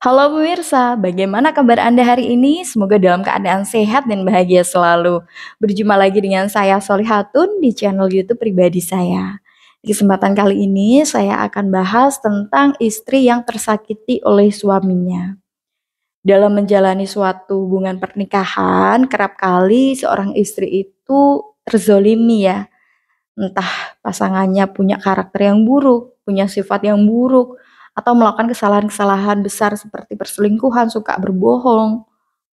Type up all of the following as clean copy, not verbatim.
Halo pemirsa, bagaimana kabar Anda hari ini? Semoga dalam keadaan sehat dan bahagia selalu. Berjumpa lagi dengan saya Solihatun di channel YouTube pribadi saya. Di kesempatan kali ini saya akan bahas tentang istri yang tersakiti oleh suaminya. Dalam menjalani suatu hubungan pernikahan, kerap kali seorang istri itu terzolimi ya. Entah pasangannya punya karakter yang buruk, punya sifat yang buruk, atau melakukan kesalahan-kesalahan besar seperti perselingkuhan, suka berbohong,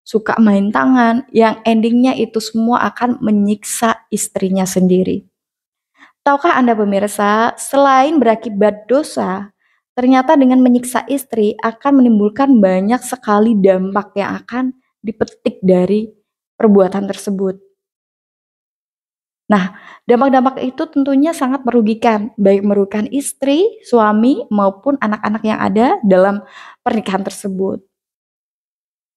suka main tangan, yang endingnya itu semua akan menyiksa istrinya sendiri. Tahukah Anda pemirsa, selain berakibat dosa, ternyata dengan menyiksa istri akan menimbulkan banyak sekali dampak yang akan dipetik dari perbuatan tersebut. Nah, dampak-dampak itu tentunya sangat merugikan, baik merugikan istri, suami, maupun anak-anak yang ada dalam pernikahan tersebut.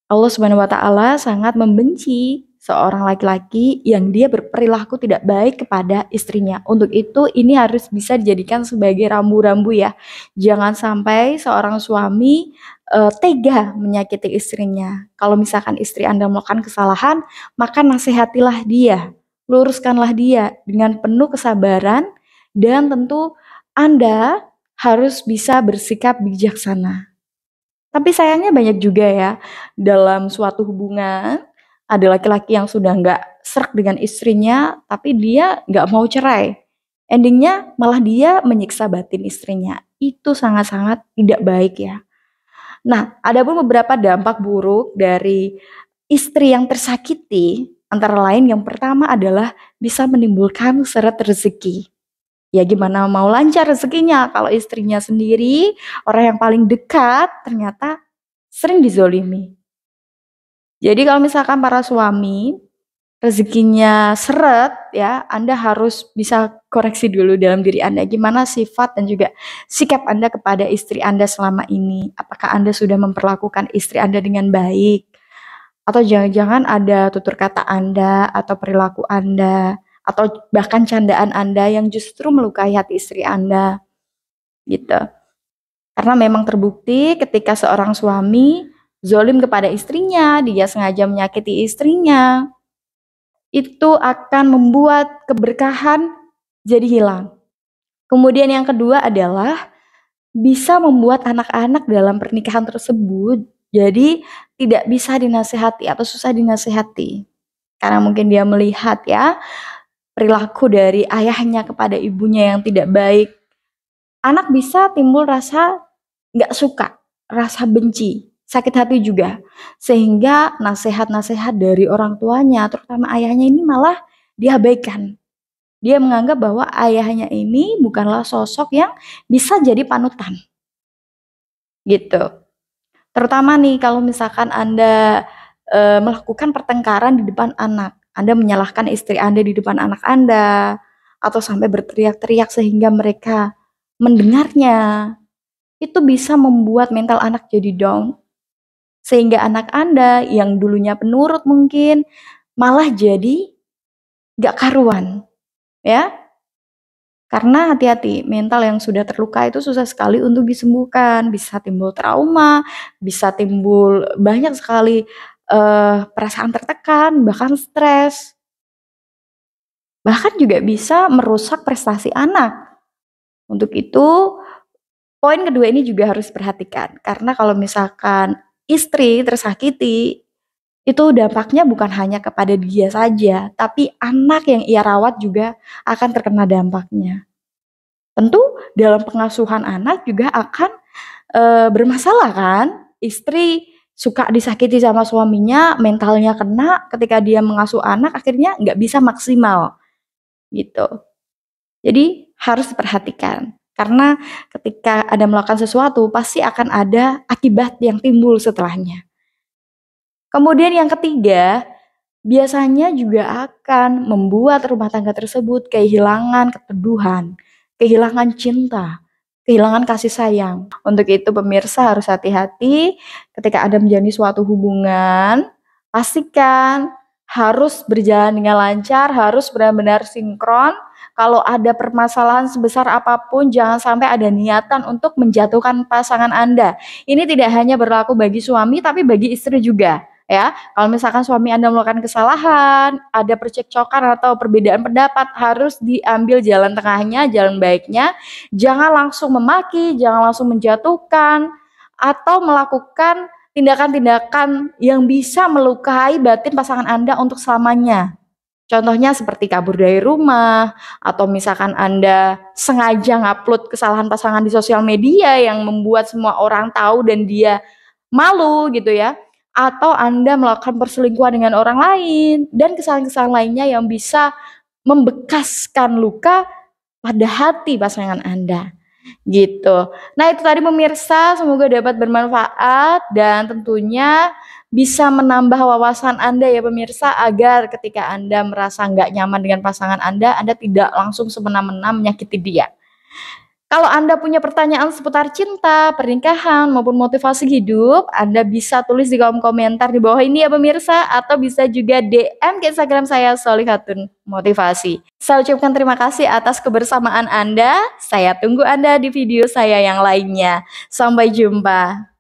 Allah Subhanahu wa Ta'ala sangat membenci seorang laki-laki yang dia berperilaku tidak baik kepada istrinya. Untuk itu, ini harus bisa dijadikan sebagai rambu-rambu ya. Jangan sampai seorang suami tega menyakiti istrinya. Kalau misalkan istri Anda melakukan kesalahan, maka nasihatilah dia, luruskanlah dia dengan penuh kesabaran, dan tentu Anda harus bisa bersikap bijaksana. Tapi sayangnya banyak juga ya, dalam suatu hubungan, ada laki-laki yang sudah nggak sreg dengan istrinya, tapi dia nggak mau cerai. Endingnya malah dia menyiksa batin istrinya. Itu sangat-sangat tidak baik ya. Nah, ada pun beberapa dampak buruk dari istri yang tersakiti, antara lain yang pertama adalah bisa menimbulkan seret rezeki. Ya gimana mau lancar rezekinya kalau istrinya sendiri, orang yang paling dekat ternyata sering dizolimi. Jadi kalau misalkan para suami rezekinya seret ya, Anda harus bisa koreksi dulu dalam diri Anda gimana sifat dan juga sikap Anda kepada istri Anda selama ini. Apakah Anda sudah memperlakukan istri Anda dengan baik? Atau jangan-jangan ada tutur kata Anda atau perilaku Anda atau bahkan candaan Anda yang justru melukai hati istri Anda gitu. Karena memang terbukti ketika seorang suami zolim kepada istrinya, dia sengaja menyakiti istrinya, itu akan membuat keberkahan jadi hilang. Kemudian yang kedua adalah bisa membuat anak-anak dalam pernikahan tersebut jadi tidak bisa dinasehati atau susah dinasehati. Karena mungkin dia melihat ya perilaku dari ayahnya kepada ibunya yang tidak baik. Anak bisa timbul rasa nggak suka, rasa benci, sakit hati juga. Sehingga nasihat-nasihat dari orang tuanya, terutama ayahnya ini malah diabaikan. Dia menganggap bahwa ayahnya ini bukanlah sosok yang bisa jadi panutan. Gitu. Terutama nih kalau misalkan Anda melakukan pertengkaran di depan anak. Anda menyalahkan istri Anda di depan anak Anda, atau sampai berteriak-teriak sehingga mereka mendengarnya. Itu bisa membuat mental anak jadi down, sehingga anak Anda yang dulunya penurut mungkin malah jadi gak karuan, ya. Karena hati-hati, mental yang sudah terluka itu susah sekali untuk disembuhkan, bisa timbul trauma, bisa timbul banyak sekali perasaan tertekan, bahkan stres. Bahkan juga bisa merusak prestasi anak. Untuk itu, poin kedua ini juga harus diperhatikan, karena kalau misalkan istri tersakiti, itu dampaknya bukan hanya kepada dia saja, tapi anak yang ia rawat juga akan terkena dampaknya. Tentu dalam pengasuhan anak juga akan bermasalah kan, istri suka disakiti sama suaminya, mentalnya kena, ketika dia mengasuh anak akhirnya nggak bisa maksimal, gitu. Jadi harus diperhatikan, karena ketika Anda melakukan sesuatu, pasti akan ada akibat yang timbul setelahnya. Kemudian yang ketiga, biasanya juga akan membuat rumah tangga tersebut kehilangan keteduhan, kehilangan cinta, kehilangan kasih sayang. Untuk itu pemirsa harus hati-hati ketika Anda menjalani suatu hubungan, pastikan harus berjalan dengan lancar, harus benar-benar sinkron. Kalau ada permasalahan sebesar apapun, jangan sampai ada niatan untuk menjatuhkan pasangan Anda. Ini tidak hanya berlaku bagi suami, tapi bagi istri juga, ya. Kalau misalkan suami Anda melakukan kesalahan, ada percekcokan atau perbedaan pendapat, harus diambil jalan tengahnya, jalan baiknya. Jangan langsung memaki, jangan langsung menjatuhkan, atau melakukan tindakan-tindakan yang bisa melukai batin pasangan Anda untuk selamanya. Contohnya seperti kabur dari rumah, atau misalkan Anda sengaja ngupload kesalahan pasangan di sosial media yang membuat semua orang tahu dan dia malu gitu ya. Atau Anda melakukan perselingkuhan dengan orang lain, dan kesalahan-kesalahan lainnya yang bisa membekaskan luka pada hati pasangan Anda. Gitu. Nah, itu tadi pemirsa, semoga dapat bermanfaat dan tentunya bisa menambah wawasan Anda ya pemirsa, agar ketika Anda merasa nggak nyaman dengan pasangan Anda tidak langsung semena-mena menyakiti dia. Kalau Anda punya pertanyaan seputar cinta, pernikahan, maupun motivasi hidup, Anda bisa tulis di kolom komentar di bawah ini ya pemirsa, atau bisa juga DM ke Instagram saya, Sholihatun Motivasi. Saya ucapkan terima kasih atas kebersamaan Anda. Saya tunggu Anda di video saya yang lainnya. Sampai jumpa.